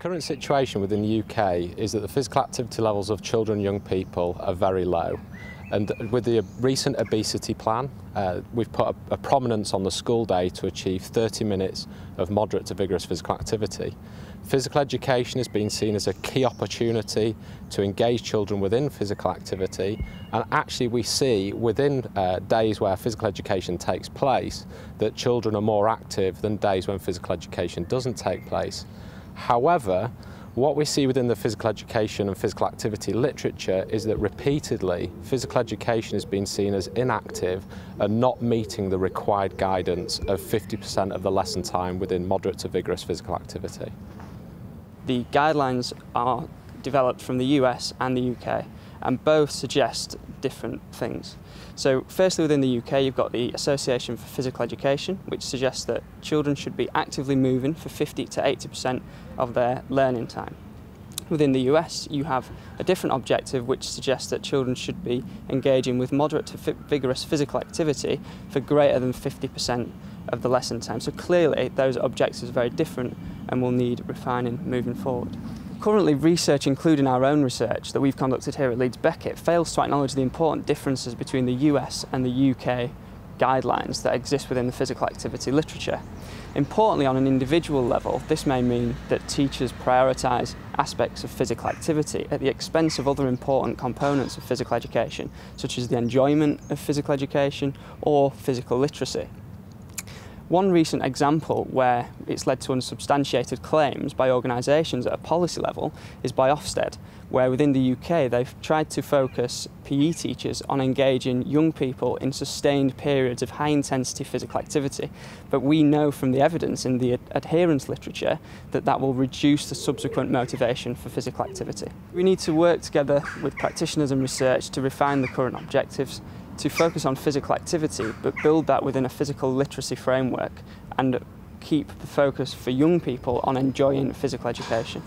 Current situation within the UK is that the physical activity levels of children and young people are very low. And with the recent obesity plan, we've put a prominence on the school day to achieve 30 minutes of moderate to vigorous physical activity. Physical education has been seen as a key opportunity to engage children within physical activity, and actually we see within days where physical education takes place that children are more active than days when physical education doesn't take place. However, what we see within the physical education and physical activity literature is that repeatedly physical education has been seen as inactive and not meeting the required guidance of 50% of the lesson time within moderate to vigorous physical activity. The guidelines are developed from the US and the UK, and both suggest different things. So firstly, within the UK, you've got the Association for Physical Education, which suggests that children should be actively moving for 50 to 80% of their learning time. Within the US, you have a different objective which suggests that children should be engaging with moderate to vigorous physical activity for greater than 50% of the lesson time. So clearly, those objectives are very different and will need refining moving forward. Currently, research, including our own research that we've conducted here at Leeds Beckett, fails to acknowledge the important differences between the US and the UK guidelines that exist within the physical activity literature. Importantly, on an individual level, this may mean that teachers prioritise aspects of physical activity at the expense of other important components of physical education, such as the enjoyment of physical education or physical literacy. One recent example where it's led to unsubstantiated claims by organisations at a policy level is by Ofsted, where within the UK they've tried to focus PE teachers on engaging young people in sustained periods of high intensity physical activity. But we know from the evidence in the adherence literature that that will reduce the subsequent motivation for physical activity. We need to work together with practitioners and research to refine the current objectives, to focus on physical activity, but build that within a physical literacy framework and keep the focus for young people on enjoying physical education.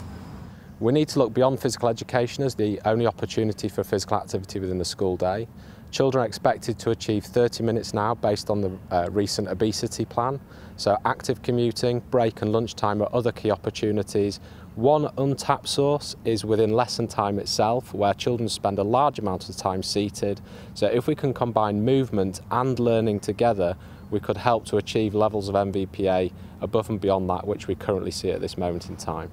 We need to look beyond physical education as the only opportunity for physical activity within the school day. Children are expected to achieve 30 minutes now based on the recent obesity plan. So active commuting, break and lunchtime are other key opportunities. One untapped source is within lesson time itself, where children spend a large amount of time seated. So if we can combine movement and learning together, we could help to achieve levels of MVPA above and beyond that which we currently see at this moment in time.